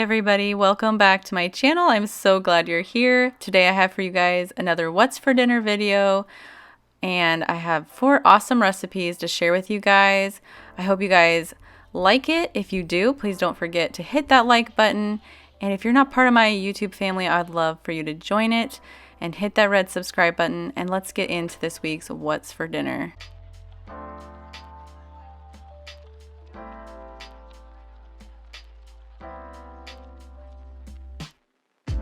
everybody, welcome back to my channel. I'm so glad you're here. Today I have for you guys another what's for dinner video, and I have 4 awesome recipes to share with you guys. I hope you guys like it. If you do, please don't forget to hit that like button, and if you're not part of my YouTube family, I'd love for you to join it and hit that red subscribe button, and let's get into this week's what's for dinner.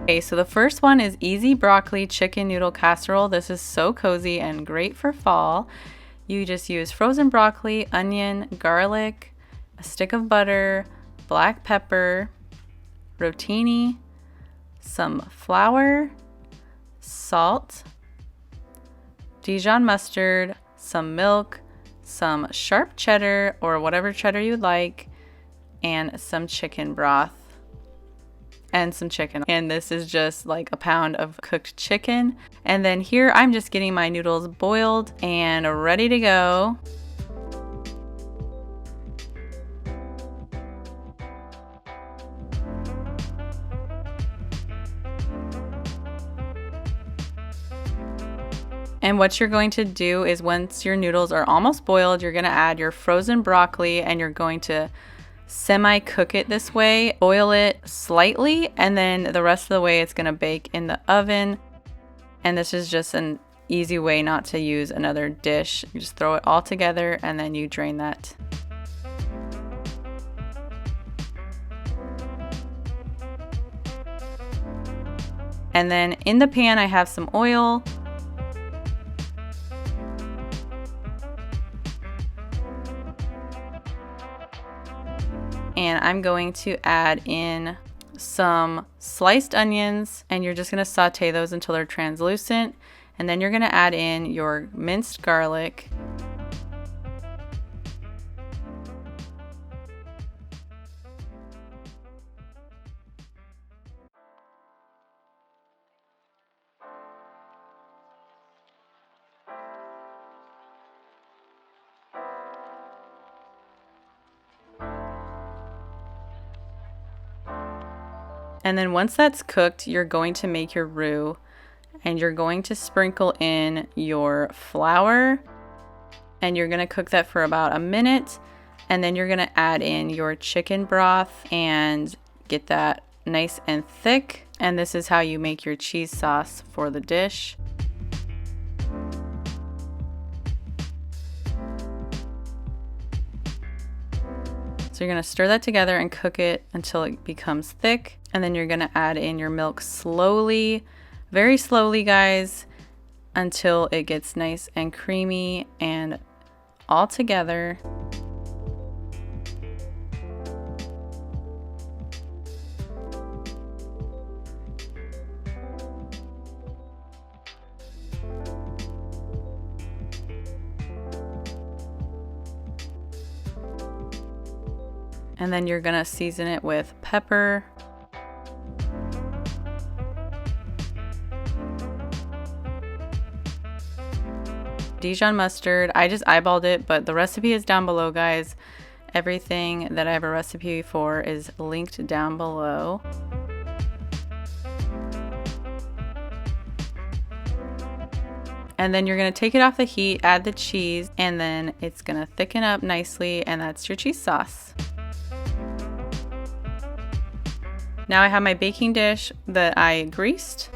Okay, so the first one is easy broccoli chicken noodle casserole. This is so cozy and great for fall. You just use frozen broccoli, onion, garlic, a stick of butter, black pepper, rotini, some flour, salt, Dijon mustard, some milk, some sharp cheddar or whatever cheddar you like, and some chicken broth. And some chicken, and this is just like a pound of cooked chicken. And then here I'm just getting my noodles boiled and ready to go. And what you're going to do is once your noodles are almost boiled, you're going to add your frozen broccoli, and you're going to semi-cook it this way. Boil it slightly, and then the rest of the way it's going to bake in the oven. And this is just an easy way not to use another dish. You just throw it all together and then you drain that. And then in the pan I have some oil. And I'm going to add in some sliced onions, and you're just going to saute those until they're translucent. And then you're going to add in your minced garlic. And then once that's cooked, you're going to make your roux, and you're going to sprinkle in your flour, and you're going to cook that for about a minute. And then you're going to add in your chicken broth and get that nice and thick. And this is how you make your cheese sauce for the dish. So you're going to stir that together and cook it until it becomes thick. And then you're going to add in your milk slowly, very slowly, guys, until it gets nice and creamy and all together. And then you're gonna season it with pepper, Dijon mustard. I just eyeballed it, but the recipe is down below, guys. Everything that I have a recipe for is linked down below. And then you're gonna take it off the heat, add the cheese, and then it's gonna thicken up nicely, and that's your cheese sauce. Now I have my baking dish that I greased.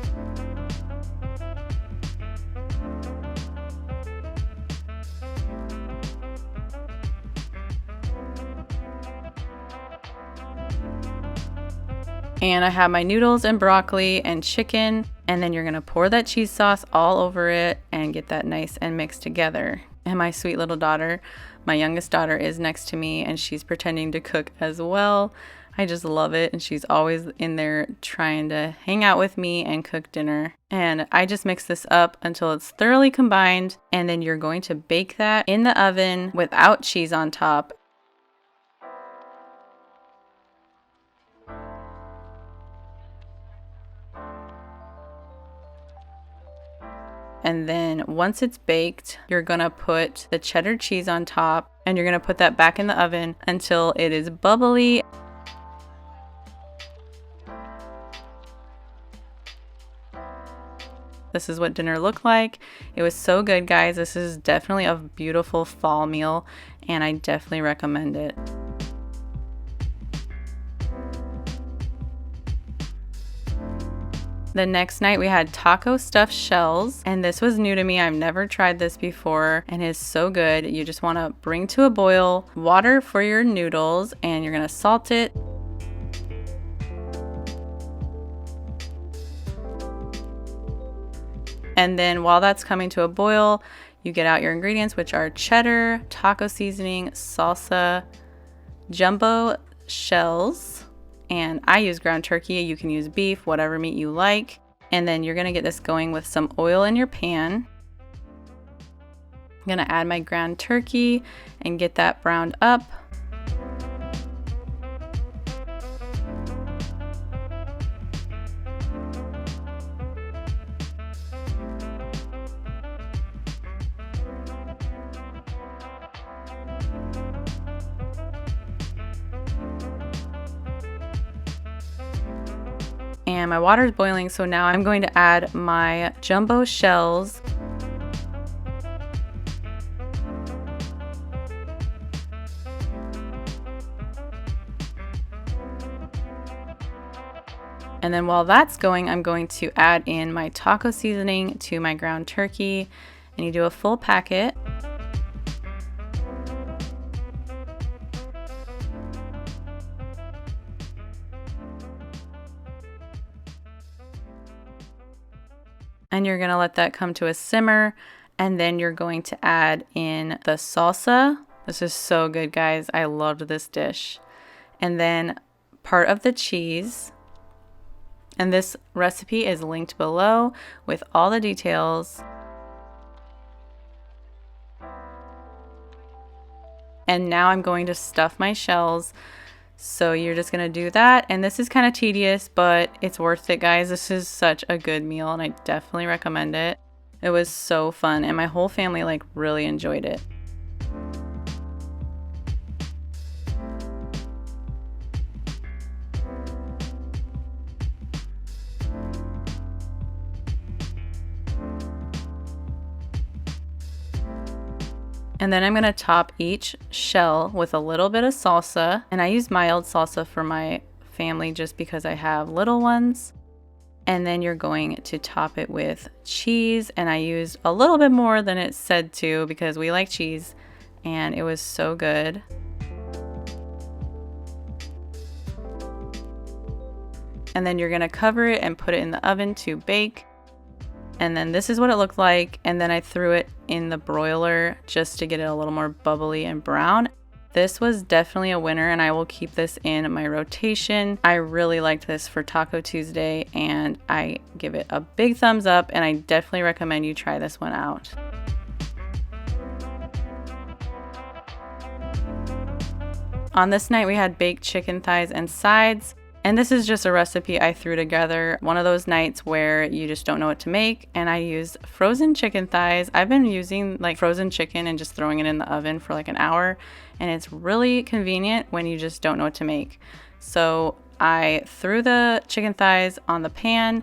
And I have my noodles and broccoli and chicken, and then you're gonna pour that cheese sauce all over it and get that nice and mixed together. And my sweet little daughter, my youngest daughter, is next to me, and she's pretending to cook as well. I just love it, and she's always in there trying to hang out with me and cook dinner. And I just mix this up until it's thoroughly combined, and then you're going to bake that in the oven without cheese on top. And then once it's baked, you're gonna put the cheddar cheese on top, and you're gonna put that back in the oven until it is bubbly. This is what dinner looked like. It was so good, guys. This is definitely a beautiful fall meal, and I definitely recommend it. The next night we had taco stuffed shells, and this was new to me. I've never tried this before, and it's so good. You just want to bring to a boil water for your noodles, and you're gonna salt it. And then while that's coming to a boil, you get out your ingredients, which are cheddar, taco seasoning, salsa, jumbo shells, and I use ground turkey. You can use beef, whatever meat you like. And then you're gonna get this going with some oil in your pan. I'm gonna add my ground turkey and get that browned up. And my water is boiling, so now I'm going to add my jumbo shells. And then while that's going, I'm going to add in my taco seasoning to my ground turkey, and you do a full packet. And you're gonna let that come to a simmer, and then you're going to add in the salsa. This is so good, guys. I loved this dish. And then part of the cheese. And this recipe is linked below with all the details. And now I'm going to stuff my shells. So you're just gonna do that, and this is kind of tedious, but it's worth it, guys. This is such a good meal, and I definitely recommend it. It was so fun, and my whole family like really enjoyed it. And then I'm gonna top each shell with a little bit of salsa. And I use mild salsa for my family just because I have little ones. And then you're going to top it with cheese. And I used a little bit more than it said to because we like cheese. And it was so good. And then you're gonna cover it and put it in the oven to bake. And then this is what it looked like, and then I threw it in the broiler just to get it a little more bubbly and brown. This was definitely a winner, and I will keep this in my rotation. I really liked this for Taco Tuesday, and I give it a big thumbs up, and I definitely recommend you try this one out. On this night, we had baked chicken thighs and sides. And this is just a recipe I threw together one of those nights where you just don't know what to make. And I used frozen chicken thighs. I've been using like frozen chicken and just throwing it in the oven for like an hour. And it's really convenient when you just don't know what to make. So I threw the chicken thighs on the pan,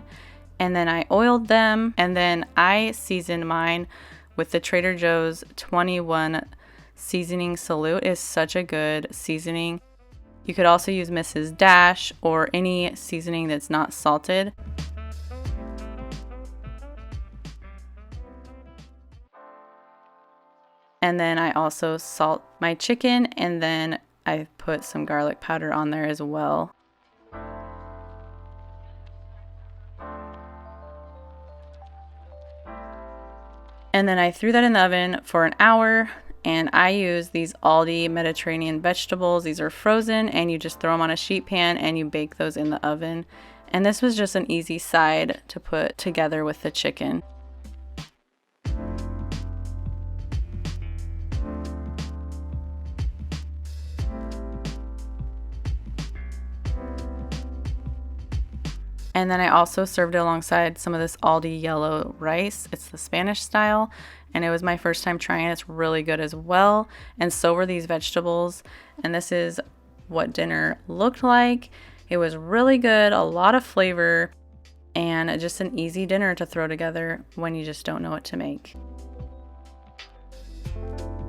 and then I oiled them. And then I seasoned mine with the Trader Joe's 21 seasoning salute. It's such a good seasoning. You could also use Mrs. Dash or any seasoning that's not salted. And then I also salt my chicken, and then I put some garlic powder on there as well. And then I threw that in the oven for an hour. And I use these Aldi Mediterranean vegetables. These are frozen, and you just throw them on a sheet pan and you bake those in the oven. And this was just an easy side to put together with the chicken. And then I also served it alongside some of this Aldi yellow rice. It's the Spanish style, and it was my first time trying it. It's really good as well, and so were these vegetables. And this is what dinner looked like. It was really good, a lot of flavor. and just an easy dinner to throw together when you just don't know what to make.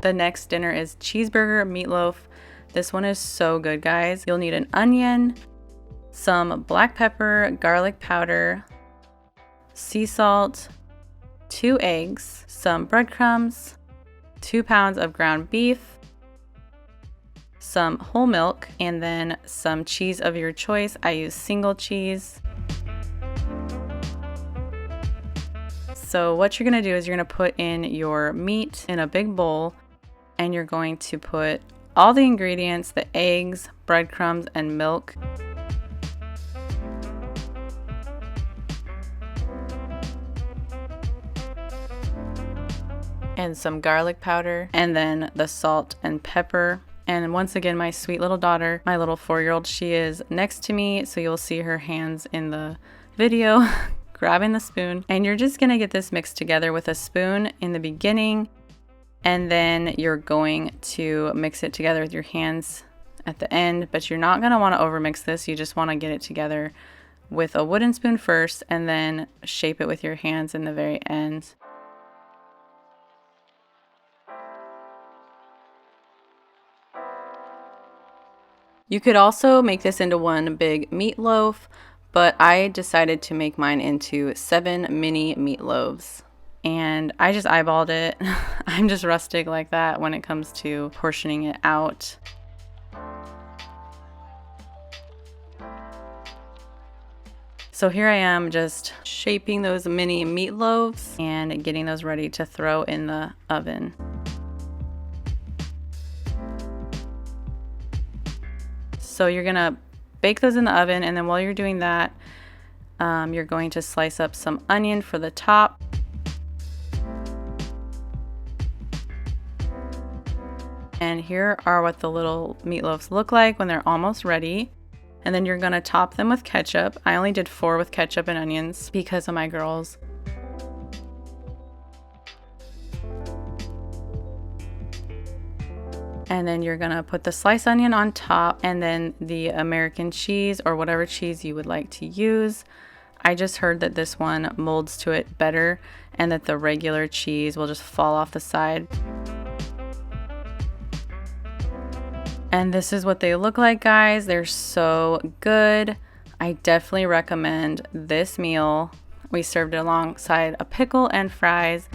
The next dinner is cheeseburger meatloaf. This one is so good, guys. You'll need an onion, some black pepper, garlic powder, sea salt, 2 eggs, some breadcrumbs, 2 pounds of ground beef, some whole milk, and then some cheese of your choice. I use single cheese. So what you're gonna do is you're gonna put in your meat in a big bowl, and you're going to put all the ingredients, the eggs, breadcrumbs, and milk. And some garlic powder, and then the salt and pepper. And once again, my sweet little daughter, my little 4-year-old, she is next to me, so you'll see her hands in the video grabbing the spoon. And you're just gonna get this mixed together with a spoon in the beginning, and then you're going to mix it together with your hands at the end, but you're not gonna wanna overmix this. You just wanna get it together with a wooden spoon first, and then shape it with your hands in the very end. You could also make this into one big meatloaf, but I decided to make mine into 7 mini meatloaves. And I just eyeballed it. I'm just rustic like that when it comes to portioning it out. So here I am just shaping those mini meatloaves and getting those ready to throw in the oven. So you're gonna bake those in the oven, and then while you're doing that, you're going to slice up some onion for the top. And here are what the little meatloaves look like when they're almost ready. And then you're gonna top them with ketchup. I only did 4 with ketchup and onions because of my girls. And then you're gonna put the sliced onion on top, and then the American cheese or whatever cheese you would like to use. I just heard that this one molds to it better and that the regular cheese will just fall off the side. And this is what they look like, guys. They're so good. I definitely recommend this meal. We served it alongside a pickle and fries.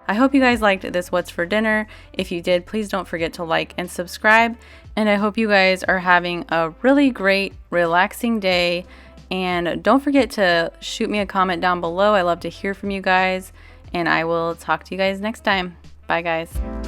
I hope you guys liked this What's for Dinner. If you did, please don't forget to like and subscribe. And I hope you guys are having a really great, relaxing day. And don't forget to shoot me a comment down below. I love to hear from you guys. And I will talk to you guys next time. Bye, guys.